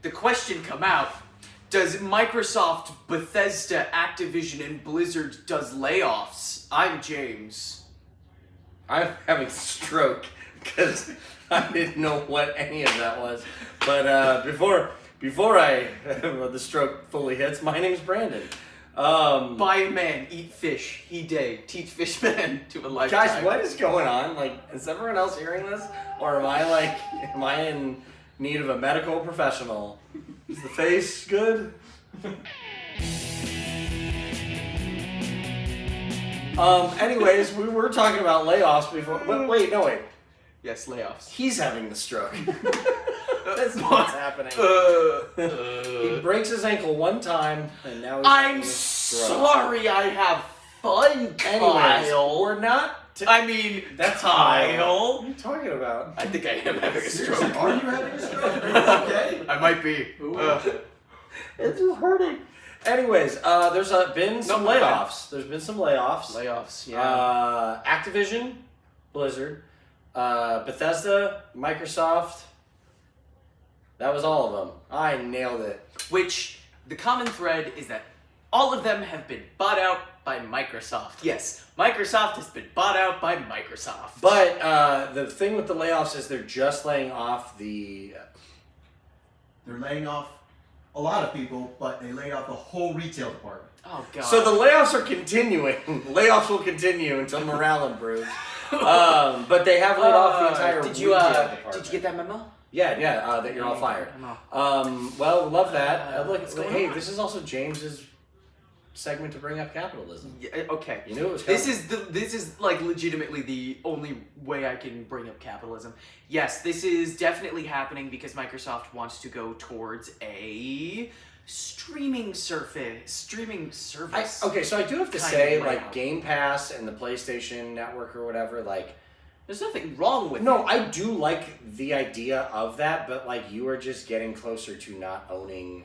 the question come out, does Microsoft, Bethesda, Activision, and Blizzard does layoffs? I'm James. I'm having a stroke because I didn't know what any of that was. But before the stroke fully hits, my name's Brandon. Buy a man, eat fish, he day, teach fish man to a lifetime. Guys, what is going on? Like, is everyone else hearing this? Or am I in need of a medical professional? Is the face good? Anyways, we were talking about layoffs before. Wait. Yes, layoffs. He's having the stroke. That's what's happening. He breaks his ankle one time, and now he's having I'm a stroke. sorry I have fun, Anyways, Kyle. we're not... That's What Kyle. are you talking about? I think I am having a stroke. Are you having a stroke? Okay. I might be. It's just hurting. Anyways, there's been some layoffs. There's been some layoffs. Layoffs, yeah. Activision, Blizzard, Bethesda, Microsoft. That was all of them. I nailed it. Which, the common thread is that all of them have been bought out by Microsoft. Yes, Microsoft has been bought out by Microsoft. But the thing with the layoffs is they're just laying off the... They're laying off a lot of people, but they laid off the whole retail department. Oh, God. So the layoffs are continuing. Layoffs will continue until morale improves. But they have laid off the entire retail department. Did you get that memo? Yeah, that you're all fired. Well, love that. Look, hey, this is also James's segment to bring up capitalism. Yeah, okay. You knew it was coming. This is like legitimately the only way I can bring up capitalism. Yes, this is definitely happening because Microsoft wants to go towards a streaming service. Okay, so I do have to say, like, Game Pass and the PlayStation Network or whatever, like... There's nothing wrong with it. No, I do like the idea of that, but, like, you are just getting closer to not owning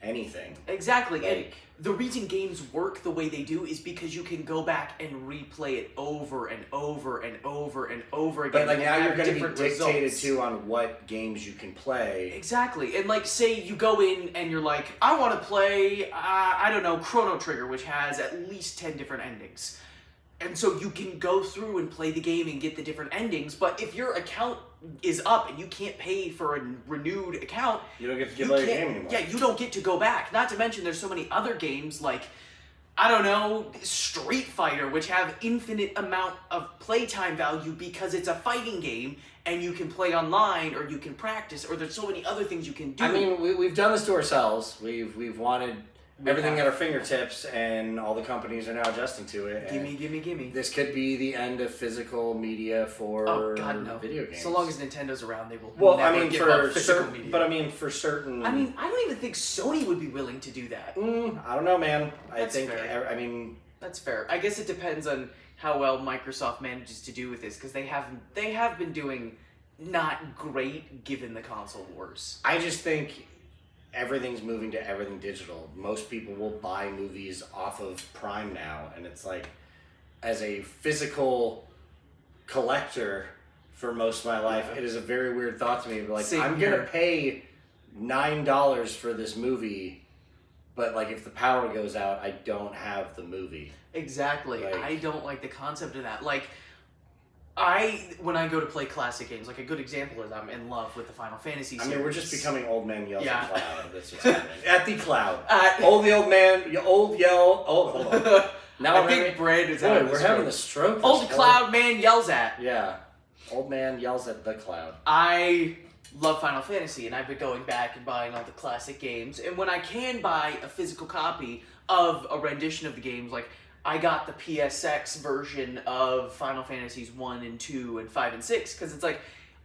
anything. Exactly, Like, and the reason games work the way they do is because you can go back and replay it over and over and over and over again. but, like, now you're going to be different dictated results. to on what games you can play. Exactly, and like, say you go in and you're like, I want to play, I don't know, Chrono Trigger, which has at least 10 different endings. And so you can go through and play the game and get the different endings, but if your account is up and you can't pay for a renewed account, You don't get to play the game anymore. yeah, you don't get to go back. Not to mention there's so many other games like, I don't know, Street Fighter, which have infinite amount of playtime value because it's a fighting game and you can play online or you can practice or there's so many other things you can do. I mean, we've done this to ourselves. We've wanted everything at our fingertips, and all the companies are now adjusting to it. Gimme. This could be the end of physical media for video games. So long as Nintendo's around, they will Well, never I mean, give up for physical certain, media. but I mean, for certain. I mean, I don't even think Sony would be willing to do that. I don't know, man. That's I think. fair. I mean, That's fair. I guess it depends on how well Microsoft manages to do with this, because they have been doing not great given the console wars. I just think everything's moving to everything digital. Most people will buy movies off of Prime now, and it's like, as a physical collector for most of my life, it is a very weird thought to me. But like, Same I'm here. gonna pay $9 for this movie, but like, if the power goes out, I don't have the movie. Exactly. Like- I don't like the concept of that. Like, when I go to play classic games, like a good example is I'm in love with the Final Fantasy series. I mean, we're just becoming old men yells Yeah. at cloud. That's what's happening. At the cloud. Uh, Old man, old yell. Oh, hold on. Now I I'm think having, Brad is boy, having we're a having stroke. a stroke. Old This Cloud Man yells at. Yeah. Old man yells at the cloud. I love Final Fantasy, and I've been going back and buying all the classic games. And when I can buy a physical copy of a rendition of the games, like I got the PSX version of Final Fantasies 1 and 2 and 5 and 6, because it's like,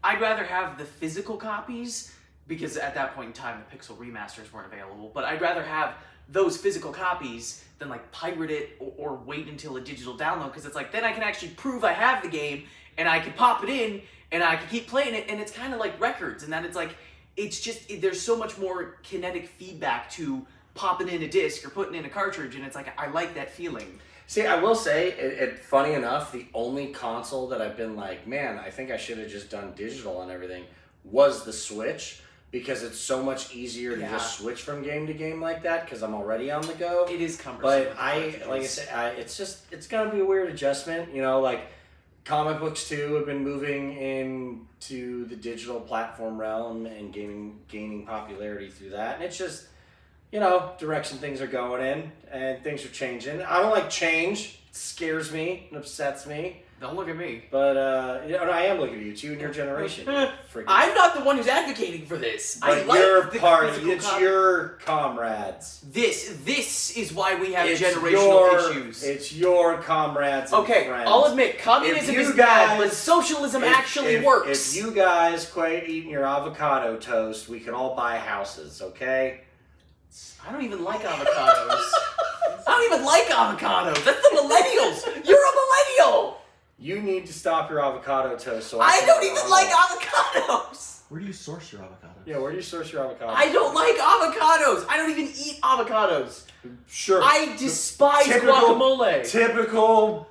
I'd rather have the physical copies, because at that point in time the Pixel remasters weren't available, but I'd rather have those physical copies than like pirate it or wait until a digital download, because it's like, then I can actually prove I have the game, and I can pop it in, and I can keep playing it, and it's kind of like records, and then it's like, it's just, there's so much more kinetic feedback to popping in a disc or putting in a cartridge, and it's like, I like that feeling. See, I will say, funny enough, the only console that I've been like, man, I think I should have just done digital and everything, was the Switch. because it's so much easier to Yeah. just switch from game to game like that because I'm already on the go. It is cumbersome. But like I said, it's gonna be a weird adjustment. You know, like comic books too have been moving into the digital platform realm and gaining popularity through that, and it's just, you know, direction things are going in and things are changing. I don't like change. It scares me and upsets me. Don't look at me. But you know, I am looking at you. It's you and your generation. Freaking. I'm not the one who's advocating for this. But I like your the party. physical It's your comrades. This is why we have It's generational issues. It's your comrades. And Okay, friends. I'll admit communism If you is bad, guys- but socialism If- actually if- works. If you guys quit eating your avocado toast, we can all buy houses, okay? I don't even like avocados. I don't even like avocados. That's the millennials. You're a millennial. You need to stop your avocado toast. So I can don't go even on. like avocados. Where do you source your avocados? Yeah, where do you source your avocado? I don't like avocados. I don't even eat avocados. Sure. I despise Typical- guacamole. Typical